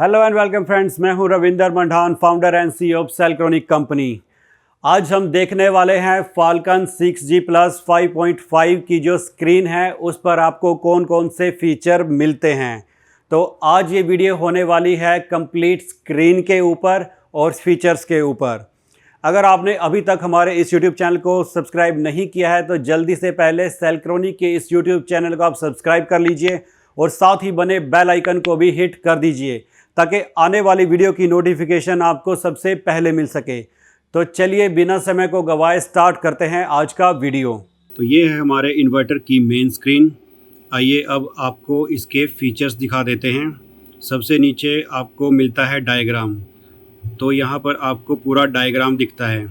Hello and welcome friends, मैं हूं Ravinder Mandan, founder and CEO of Selcronic company. आज हम देखने वाले हैं फाल्कन 6G प्लस 5.5 की जो स्क्रीन है उस पर आपको कौन कौन से फीचर मिलते हैं। तो आज ये वीडियो होने वाली है कंप्लीट स्क्रीन के ऊपर और फीचर्स के ऊपर। अगर आपने अभी तक हमारे इस यूट्यूब चैनल को सब्सक्राइब नहीं किया है तो जल्दी से पहले सेलक्रोनिक के इस यूट्यूब चैनल को आप सब्सक्राइब कर लीजिए और साथ ही बने बेल आइकन को भी हिट कर दीजिए ताकि आने वाली वीडियो की नोटिफिकेशन आपको सबसे पहले मिल सके। तो चलिए बिना समय को गवाए स्टार्ट करते हैं आज का वीडियो। तो ये है हमारे इन्वर्टर की मेन स्क्रीन। आइए अब आपको इसके फीचर्स दिखा देते हैं। सबसे नीचे आपको मिलता है डायग्राम, तो यहाँ पर आपको पूरा डायग्राम दिखता है।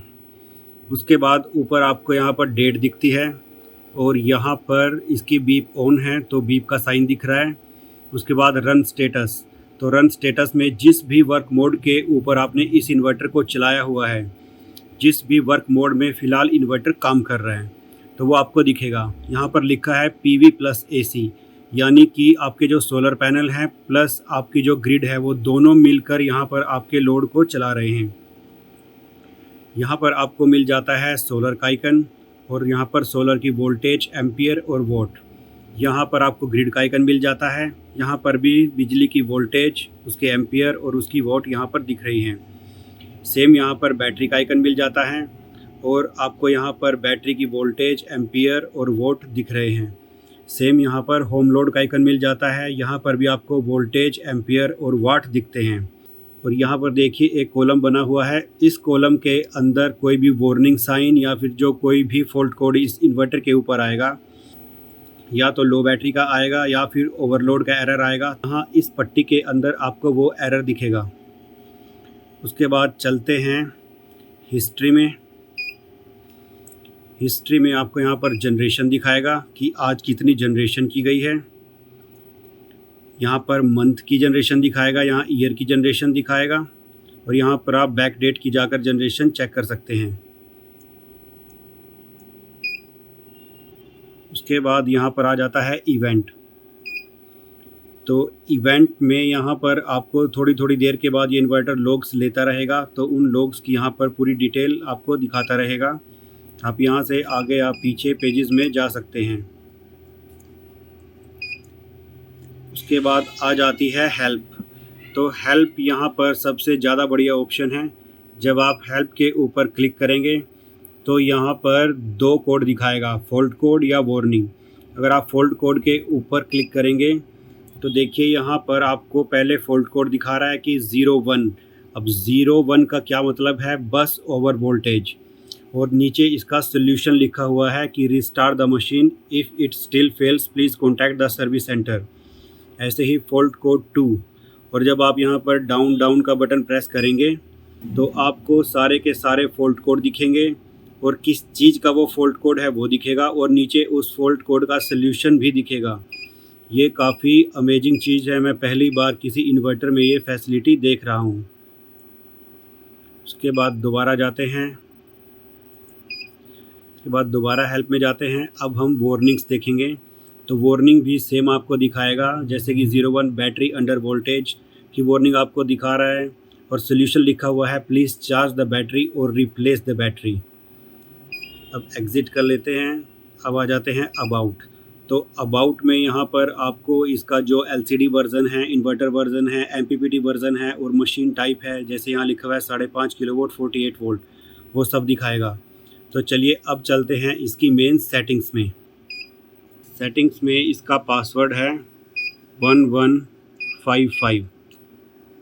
उसके बाद ऊपर आपको यहाँ पर डेट दिखती है और यहाँ पर इसकी बीप ऑन है तो बीप का साइन दिख रहा है। उसके बाद रन स्टेटस, तो रन स्टेटस में जिस भी वर्क मोड के ऊपर आपने इस इन्वर्टर को चलाया हुआ है, जिस भी वर्क मोड में फ़िलहाल इन्वर्टर काम कर रहा है तो वो आपको दिखेगा। यहाँ पर लिखा है PV प्लस AC, यानी कि आपके जो सोलर पैनल हैं प्लस आपकी जो ग्रिड है वो दोनों मिलकर यहाँ पर आपके लोड को चला रहे हैं। यहाँ पर आपको मिल जाता है सोलर का आइकन और यहाँ पर सोलर की वोल्टेज, एम्पियर और वोट। यहाँ पर आपको ग्रिड का आइकन मिल जाता है। यहाँ पर भी बिजली की वोल्टेज, उसके एम्पियर और उसकी वोट यहाँ पर दिख रही हैं। सेम यहाँ पर बैटरी का आइकन मिल जाता है और आपको यहाँ पर बैटरी की वोल्टेज, एम्पियर और वोट दिख रहे हैं। सेम यहाँ पर होम लोड का आइकन मिल जाता है। यहाँ पर भी आपको वोल्टेज, एम्पियर और वाट दिखते हैं। और यहाँ पर देखिए एक कॉलम बना हुआ है। इस कॉलम के अंदर कोई भी वार्निंग साइन या फिर जो कोई भी फॉल्ट कोड इस इन्वर्टर के ऊपर आएगा, या तो लो बैटरी का आएगा या फिर ओवरलोड का एरर आएगा, हाँ इस पट्टी के अंदर आपको वो एरर दिखेगा। उसके बाद चलते हैं हिस्ट्री में। हिस्ट्री में आपको यहाँ पर जनरेशन दिखाएगा कि आज कितनी जनरेशन की गई है। यहाँ पर मंथ की जनरेशन दिखाएगा, यहाँ ईयर की जनरेशन दिखाएगा और यहाँ पर आप बैक डेट की जाकर जनरेशन चेक कर सकते हैं। उसके बाद यहाँ पर आ जाता है इवेंट। तो इवेंट में यहाँ पर आपको थोड़ी थोड़ी देर के बाद ये इन्वर्टर लॉग्स लेता रहेगा, तो उन लॉग्स की यहाँ पर पूरी डिटेल आपको दिखाता रहेगा। आप यहाँ से आगे या पीछे पेजेस में जा सकते हैं। उसके बाद आ जाती है हेल्प। तो हेल्प यहाँ पर सबसे ज़्यादा बढ़िया ऑप्शन है। जब आप हेल्प के ऊपर क्लिक करेंगे तो यहाँ पर दो कोड दिखाएगा, फॉल्ट कोड या वार्निंग। अगर आप फॉल्ट कोड के ऊपर क्लिक करेंगे तो देखिए यहाँ पर आपको पहले फॉल्ट कोड दिखा रहा है कि 01। अब 01 का क्या मतलब है? बस ओवर वोल्टेज। और नीचे इसका सोल्यूशन लिखा हुआ है कि restart the machine, if it still fails please contact the service centre. ऐसे ही फॉल्ट कोड 2। और जब आप यहाँ पर डाउन का बटन प्रेस करेंगे तो आपको सारे के सारे फॉल्ट कोड दिखेंगे और किस चीज़ का वो फॉल्ट कोड है वो दिखेगा और नीचे उस फॉल्ट कोड का सल्यूशन भी दिखेगा। ये काफ़ी अमेजिंग चीज़ है। मैं पहली बार किसी इन्वर्टर में ये फैसिलिटी देख रहा हूँ। उसके बाद दोबारा जाते हैं। उसके बाद दोबारा हेल्प में जाते हैं। अब हम वार्निंग्स देखेंगे तो वार्निंग भी सेम आपको दिखाएगा, जैसे कि 01 बैटरी अंडर वोल्टेज की वार्निंग आपको दिखा रहा है और सल्यूशन लिखा हुआ है प्लीज़ चार्ज द बैटरी और रिप्लेस द बैटरी। अब एग्ज़िट कर लेते हैं। अब आ जाते हैं अबाउट। तो अबाउट में यहाँ पर आपको इसका जो LCD वर्ज़न है, इन्वर्टर वर्ज़न है, MPPT वर्ज़न है और मशीन टाइप है, जैसे यहाँ लिखा हुआ है 5.5 किलोवाट 48 वोल्ट, वो सब दिखाएगा। तो चलिए अब चलते हैं इसकी मेन सेटिंग्स में। सेटिंग्स में इसका पासवर्ड है 1155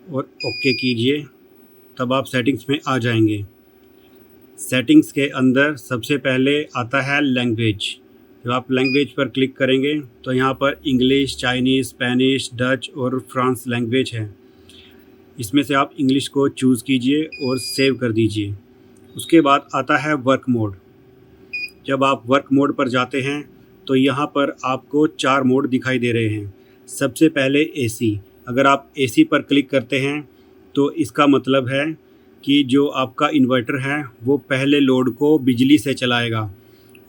और ओके कीजिए, तब आप सेटिंग्स में आ जाएंगे। सेटिंग्स के अंदर सबसे पहले आता है लैंग्वेज। जब आप लैंग्वेज पर क्लिक करेंगे तो यहाँ पर इंग्लिश, चाइनीज़, स्पेनिश, डच और फ्रांस लैंग्वेज है। इसमें से आप इंग्लिश को चूज़ कीजिए और सेव कर दीजिए। उसके बाद आता है वर्क मोड। जब आप वर्क मोड पर जाते हैं तो यहाँ पर आपको 4 मोड दिखाई दे रहे हैं। सबसे पहले AC। अगर आप AC पर क्लिक करते हैं तो इसका मतलब है कि जो आपका इन्वर्टर है वो पहले लोड को बिजली से चलाएगा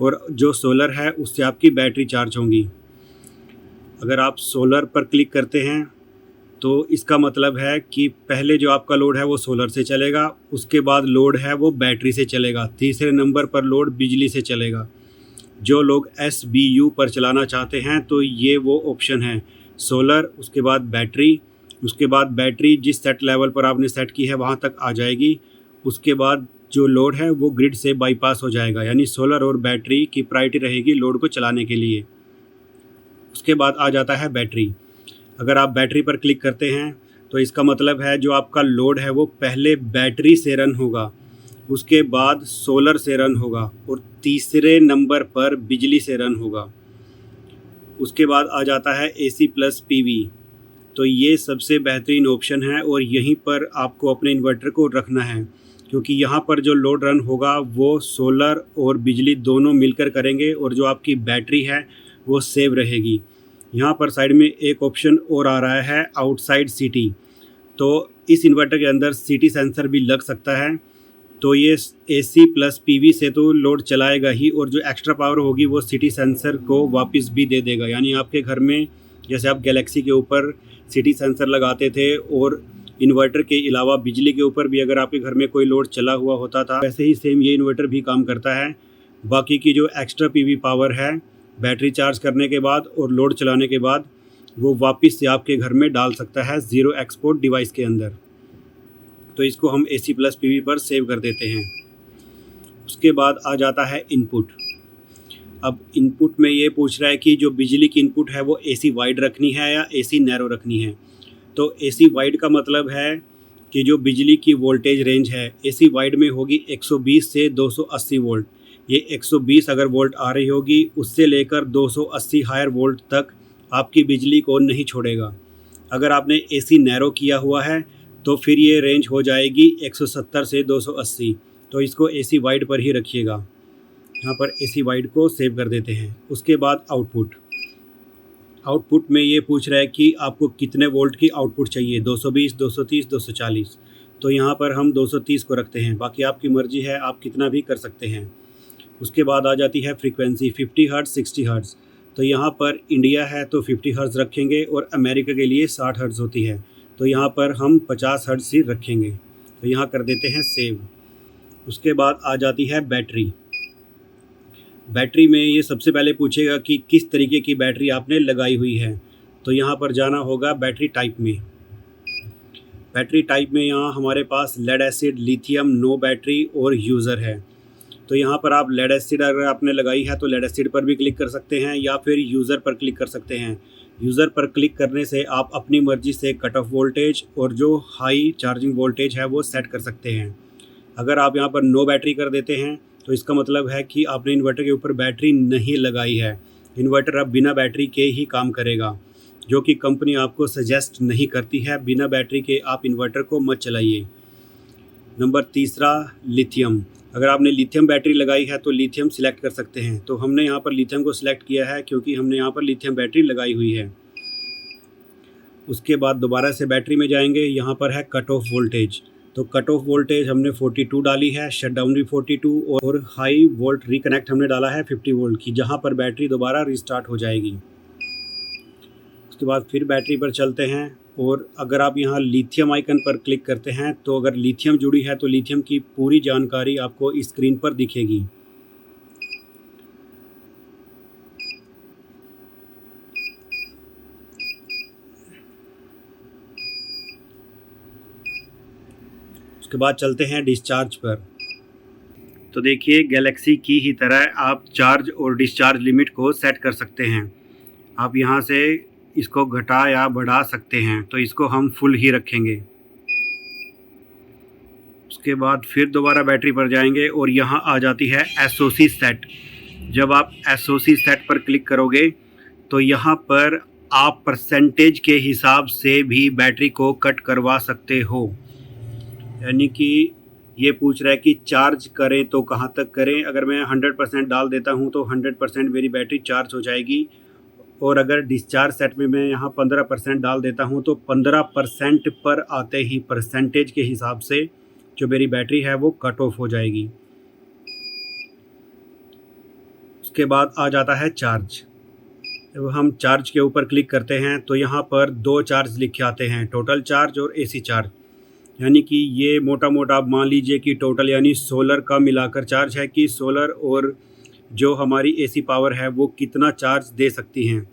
और जो सोलर है उससे आपकी बैटरी चार्ज होंगी। अगर आप सोलर पर क्लिक करते हैं तो इसका मतलब है कि पहले जो आपका लोड है वो सोलर से चलेगा, उसके बाद लोड है वो बैटरी से चलेगा, तीसरे नंबर पर लोड बिजली से चलेगा। जो लोग SBU पर चलाना चाहते हैं तो ये वो ऑप्शन है, सोलर, उसके बाद बैटरी, उसके बाद बैटरी जिस सेट लेवल पर आपने सेट की है वहाँ तक आ जाएगी। उसके बाद जो लोड है वो ग्रिड से बाईपास हो जाएगा, यानी सोलर और बैटरी की प्रायोरिटी रहेगी लोड को चलाने के लिए। उसके बाद आ जाता है बैटरी। अगर आप बैटरी पर क्लिक करते हैं तो इसका मतलब है जो आपका लोड है वो पहले बैटरी से रन होगा, उसके बाद सोलर से रन होगा और तीसरे नंबर पर बिजली से रन होगा। उसके बाद आ जाता है AC प्लस PV। तो ये सबसे बेहतरीन ऑप्शन है और यहीं पर आपको अपने इन्वर्टर को रखना है, क्योंकि यहाँ पर जो लोड रन होगा वो सोलर और बिजली दोनों मिलकर करेंगे और जो आपकी बैटरी है वो सेव रहेगी। यहाँ पर साइड में एक ऑप्शन और आ रहा है आउटसाइड सिटी। तो इस इन्वर्टर के अंदर सिटी सेंसर भी लग सकता है। तो ये AC प्लस PV से तो लोड चलाएगा ही, और जो एक्स्ट्रा पावर होगी वो सिटी सेंसर को वापस भी दे देगा। यानी आपके घर में जैसे आप गैलेक्सी के ऊपर सिटी सेंसर लगाते थे और इन्वर्टर के अलावा बिजली के ऊपर भी अगर आपके घर में कोई लोड चला हुआ होता था, वैसे ही सेम ये इन्वर्टर भी काम करता है। बाकी की जो एक्स्ट्रा PV पावर है बैटरी चार्ज करने के बाद और लोड चलाने के बाद वो वापस से आपके घर में डाल सकता है ज़ीरो एक्सपोर्ट डिवाइस के अंदर। तो इसको हम AC प्लस PV पर सेव कर देते हैं। उसके बाद आ जाता है इनपुट। अब इनपुट में ये पूछ रहा है कि जो बिजली की इनपुट है वो AC वाइड रखनी है या AC नैरो रखनी है। तो AC वाइड का मतलब है कि जो बिजली की वोल्टेज रेंज है AC वाइड में होगी 120 से 280 वोल्ट। ये 120 अगर वोल्ट आ रही होगी, उससे लेकर 280 हायर वोल्ट तक आपकी बिजली को नहीं छोड़ेगा। अगर आपने AC नैरो किया हुआ है तो फिर ये रेंज हो जाएगी 170 से 280। तो इसको AC वाइड पर ही रखिएगा। यहाँ पर AC वाइड को सेव कर देते हैं। उसके बाद आउटपुट में ये पूछ रहा है कि आपको कितने वोल्ट की आउटपुट चाहिए, 220, 230, 240। तो यहाँ पर हम 230 को रखते हैं, बाकी आपकी मर्ज़ी है, आप कितना भी कर सकते हैं। उसके बाद आ जाती है फ्रीक्वेंसी 50 हर्ट्ज़, 60 हर्ट्ज़। तो यहाँ पर इंडिया है तो 50 हर्ट्ज़ रखेंगे और अमेरिका के लिए 60 हर्ट्ज़ होती है, तो यहाँ पर हम 50 हर्ट्ज़ ही रखेंगे। तो यहाँ कर देते हैं सेव। उसके बाद आ जाती है बैटरी में ये सबसे पहले पूछेगा कि किस तरीके की बैटरी आपने लगाई हुई है। तो यहाँ पर जाना होगा बैटरी टाइप में। बैटरी टाइप में यहाँ हमारे पास lead acid, lithium, no battery और यूज़र है। तो यहाँ पर आप लेड एसिड अगर आपने लगाई है तो लेड एसिड पर भी क्लिक कर सकते हैं या फिर यूज़र पर क्लिक कर सकते हैं। यूज़र पर क्लिक करने से आप अपनी मर्ज़ी से कट ऑफ वोल्टेज और जो हाई चार्जिंग वोल्टेज है वो सेट कर सकते हैं। अगर आप यहाँ पर नो बैटरी कर देते हैं तो इसका मतलब है कि आपने इन्वर्टर के ऊपर बैटरी नहीं लगाई है। इन्वर्टर अब बिना बैटरी के ही काम करेगा, जो कि कंपनी आपको सजेस्ट नहीं करती है। बिना बैटरी के आप इन्वर्टर को मत चलाइए। नंबर तीसरा, लिथियम। अगर आपने लिथियम बैटरी लगाई है तो लिथियम सिलेक्ट कर सकते हैं। तो हमने यहाँ पर लिथियम को सिलेक्ट किया है क्योंकि हमने यहाँ पर लिथियम बैटरी लगाई हुई है। उसके बाद दोबारा से बैटरी में जाएंगे, यहाँ पर है कट ऑफ वोल्टेज। तो कट ऑफ वोल्टेज हमने 42 डाली है, शट डाउन भी 42 और हाई वोल्ट रिकनेक्ट हमने डाला है 50 वोल्ट की, जहाँ पर बैटरी दोबारा रिस्टार्ट हो जाएगी। उसके बाद फिर बैटरी पर चलते हैं और अगर आप यहाँ लिथियम आइकन पर क्लिक करते हैं तो अगर लिथियम जुड़ी है तो लिथियम की पूरी जानकारी आपको इस स्क्रीन पर दिखेगी। उसके बाद चलते हैं डिस्चार्ज पर। तो देखिए गैलेक्सी की ही तरह आप चार्ज और डिस्चार्ज लिमिट को सेट कर सकते हैं। आप यहाँ से इसको घटा या बढ़ा सकते हैं, तो इसको हम फुल ही रखेंगे। उसके बाद फिर दोबारा बैटरी पर जाएंगे और यहाँ आ जाती है SOC सेट। जब आप SOC सेट पर क्लिक करोगे तो यहाँ पर आप परसेंटेज के हिसाब से भी बैटरी को कट करवा सकते हो। यानी कि ये पूछ रहा है कि चार्ज करें तो कहाँ तक करें। अगर मैं 100% डाल देता हूँ तो 100% मेरी बैटरी चार्ज हो जाएगी, और अगर डिस्चार्ज सेट में मैं यहाँ 15% डाल देता हूँ तो 15% पर आते ही परसेंटेज के हिसाब से जो मेरी बैटरी है वो कट ऑफ हो जाएगी। उसके बाद आ जाता है चार्ज। जब हम चार्ज के ऊपर क्लिक करते हैं तो यहाँ पर 2 चार्ज लिखे आते हैं, टोटल चार्ज और एसी चार्ज। यानी कि ये मोटा मोटा आप मान लीजिए कि टोटल यानी सोलर का मिलाकर चार्ज है कि सोलर और जो हमारी एसी पावर है वो कितना चार्ज दे सकती हैं।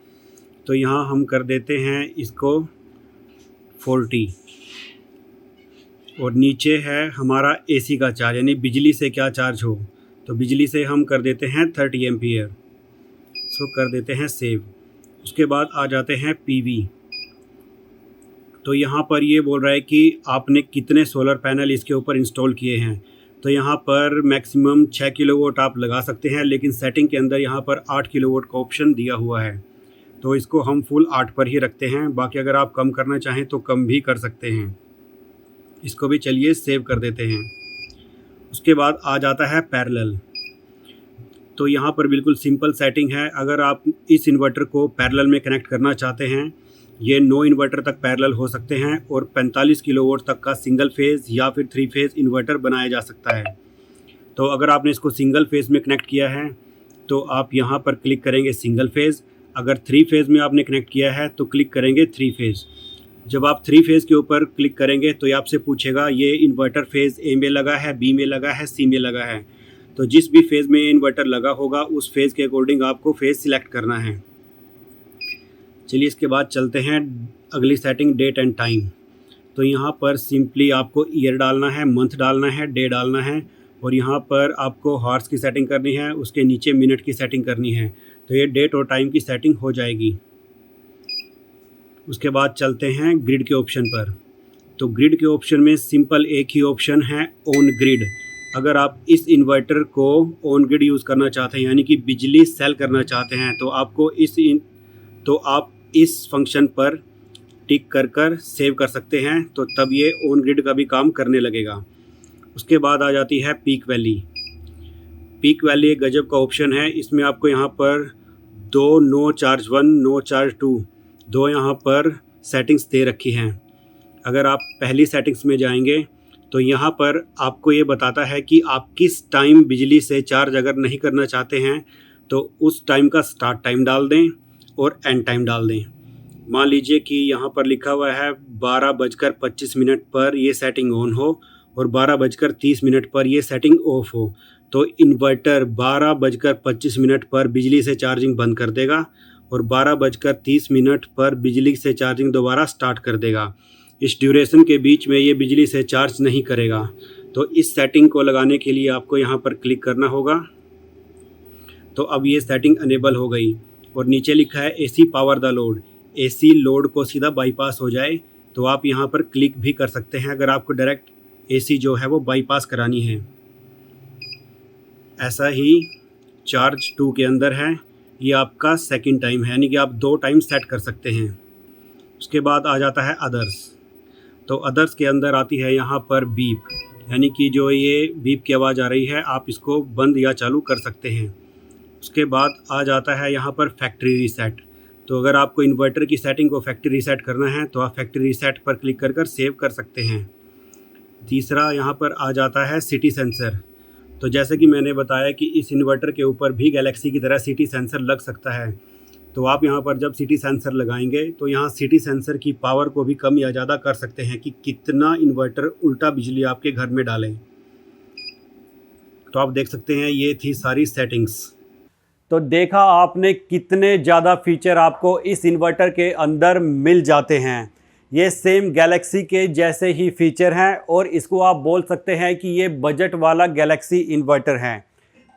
तो यहाँ हम कर देते हैं इसको 40 और नीचे है हमारा एसी का चार्ज यानी बिजली से क्या चार्ज हो, तो बिजली से हम कर देते हैं 30 एम्पियर, इसको कर देते हैं सेव। उसके बाद आ जाते हैं पीवी। तो यहाँ पर ये बोल रहा है कि आपने कितने सोलर पैनल इसके ऊपर इंस्टॉल किए हैं। तो यहाँ पर मैक्सिमम 6 किलोवाट आप लगा सकते हैं, लेकिन सेटिंग के अंदर यहाँ पर 8 किलोवाट का ऑप्शन दिया हुआ है, तो इसको हम फुल 8 पर ही रखते हैं। बाकी अगर आप कम करना चाहें तो कम भी कर सकते हैं। इसको भी चलिए सेव कर देते हैं। उसके बाद आ जाता है पैरेलल। तो यहाँ पर बिल्कुल सिंपल सेटिंग है। अगर आप इस इन्वर्टर को पैरेलल में कनेक्ट करना चाहते हैं, ये 9 इन्वर्टर तक पैरेलल हो सकते हैं और 45 किलोवाट तक का सिंगल फेज़ या फिर 3 फेज़ इन्वर्टर बनाया जा सकता है। तो अगर आपने इसको सिंगल फेज़ में कनेक्ट किया है तो आप यहाँ पर क्लिक करेंगे सिंगल फेज़। अगर 3 फेज़ में आपने कनेक्ट किया है तो क्लिक करेंगे 3 फेज़। जब आप 3 फेज़ के ऊपर क्लिक करेंगे तो ये आपसे पूछेगा ये इन्वर्टर फेज़ ए में लगा है, बी में लगा है, सी में लगा है। तो जिस भी फेज़ में इन्वर्टर लगा होगा उस फेज़ के अकॉर्डिंग आपको फेज़ सिलेक्ट करना है। चलिए इसके बाद चलते हैं अगली सेटिंग, डेट एंड टाइम। तो यहाँ पर सिंपली आपको ईयर डालना है, मंथ डालना है, डे डालना है और यहाँ पर आपको हॉर्स की सेटिंग करनी है, उसके नीचे मिनट की सेटिंग करनी है। तो ये डेट और टाइम की सेटिंग हो जाएगी। उसके बाद चलते हैं ग्रिड के ऑप्शन पर। तो ग्रिड के ऑप्शन में सिंपल एक ही ऑप्शन है, ऑन ग्रिड। अगर आप इस इन्वर्टर को ऑन ग्रिड यूज़ करना चाहते हैं यानी कि बिजली सेल करना चाहते हैं तो आपको आप इस फंक्शन पर टिक कर सेव कर सकते हैं, तो तब ये ऑन ग्रिड का भी काम करने लगेगा। उसके बाद आ जाती है पीक वैली। पीक वैली एक गजब का ऑप्शन है। इसमें आपको यहाँ पर 2 नो चार्ज 1, नो चार्ज 2, 2 यहाँ पर सेटिंग्स दे रखी हैं। अगर आप पहली सेटिंग्स में जाएंगे तो यहाँ पर आपको ये बताता है कि आप किस टाइम बिजली से चार्ज अगर नहीं करना चाहते हैं तो उस टाइम का स्टार्ट टाइम डाल दें और एंड टाइम डाल दें। मान लीजिए कि यहाँ पर लिखा हुआ है 12:25 पर ये सेटिंग ऑन हो और 12:30 पर ये सेटिंग ऑफ हो, तो इन्वर्टर 12:25 पर बिजली से चार्जिंग बंद कर देगा और 12:30 पर बिजली से चार्जिंग दोबारा स्टार्ट कर देगा। इस ड्यूरेशन के बीच में ये बिजली से चार्ज नहीं करेगा। तो इस सेटिंग को लगाने के लिए आपको यहाँ पर क्लिक करना होगा। तो अब ये सेटिंग अनेबल हो गई और नीचे लिखा है AC power the load. AC load को सीधा बाईपास हो जाए तो आप यहाँ पर क्लिक भी कर सकते हैं अगर आपको डायरेक्ट एसी जो है वो बाईपास करानी है। ऐसा ही चार्ज 2 के अंदर है, ये आपका सेकंड टाइम है यानी कि आप 2 टाइम सेट कर सकते हैं। उसके बाद आ जाता है अदर्स। तो अदर्स के अंदर आती है यहाँ पर बीप, यानी कि जो ये बीप की आवाज़ आ रही है आप इसको बंद या चालू कर सकते हैं। उसके बाद आ जाता है यहाँ पर फैक्ट्री रीसेट। तो अगर आपको इन्वर्टर की सेटिंग को फैक्ट्री रीसेट करना है तो आप फैक्ट्री रीसेट पर क्लिक कर सेव कर सकते हैं। तीसरा यहाँ पर आ जाता है सिटी सेंसर। तो जैसे कि मैंने बताया कि इस इन्वर्टर के ऊपर भी गैलेक्सी की तरह सिटी सेंसर लग सकता है। तो आप यहाँ पर जब सिटी सेंसर लगाएंगे तो यहाँ सिटी सेंसर की पावर को भी कम या ज़्यादा कर सकते हैं कि कितना इन्वर्टर उल्टा बिजली आपके घर में डालें। तो आप देख सकते हैं ये थी सारी सेटिंग्स। तो देखा आपने कितने ज़्यादा फीचर आपको इस इन्वर्टर के अंदर मिल जाते हैं। ये सेम गैलेक्सी के जैसे ही फीचर हैं और इसको आप बोल सकते हैं कि ये बजट वाला गैलेक्सी इन्वर्टर है।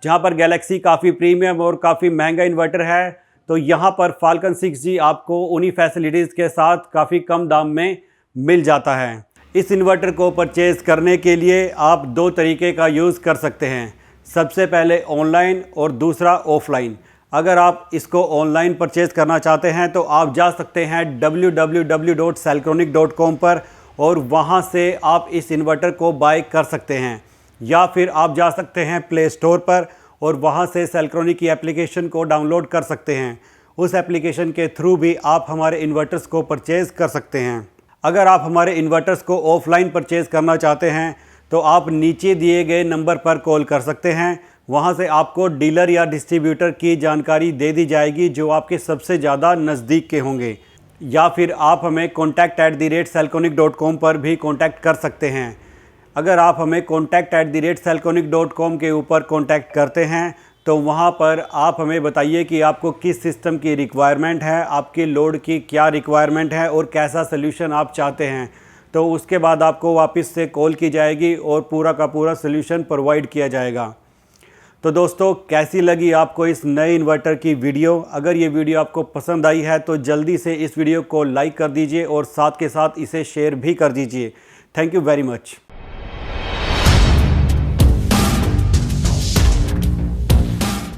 जहाँ पर गैलेक्सी काफ़ी प्रीमियम और काफ़ी महंगा इन्वर्टर है, तो यहाँ पर फाल्कन 6G आपको उन्हीं फैसिलिटीज़ के साथ काफ़ी कम दाम में मिल जाता है। इस इन्वर्टर को परचेज़ करने के लिए आप 2 तरीके का यूज़ कर सकते हैं। सबसे पहले ऑनलाइन और दूसरा ऑफलाइन। अगर आप इसको ऑनलाइन परचेज़ करना चाहते हैं तो आप जा सकते हैं www.cellcronic.com पर और वहाँ से आप इस इन्वर्टर को बाय कर सकते हैं, या फिर आप जा सकते हैं प्ले स्टोर पर और वहाँ से सेलक्रोनिक की एप्लीकेशन को डाउनलोड कर सकते हैं। उस एप्लीकेशन के थ्रू भी आप हमारे इन्वर्टर्स को परचेज़ कर सकते हैं। अगर आप हमारे इन्वर्टर्स को ऑफलाइन परचेज़ करना चाहते हैं तो आप नीचे दिए गए नंबर पर कॉल कर सकते हैं। वहाँ से आपको डीलर या डिस्ट्रीब्यूटर की जानकारी दे दी जाएगी जो आपके सबसे ज़्यादा नज़दीक के होंगे। या फिर आप हमें contact@cellconic.com पर भी कांटेक्ट कर सकते हैं। अगर आप हमें contact@cellconic.com के ऊपर कांटेक्ट करते हैं तो वहाँ पर आप हमें बताइए कि आपको किस सिस्टम की रिक्वायरमेंट है, आपके लोड की क्या रिक्वायरमेंट है और कैसा सल्यूशन आप चाहते हैं। तो उसके बाद आपको वापस से कॉल की जाएगी और पूरा का पूरा सल्यूशन प्रोवाइड किया जाएगा। तो दोस्तों, कैसी लगी आपको इस नए इन्वर्टर की वीडियो? अगर ये वीडियो आपको पसंद आई है तो जल्दी से इस वीडियो को लाइक कर दीजिए और साथ के साथ इसे शेयर भी कर दीजिए। Thank you very much.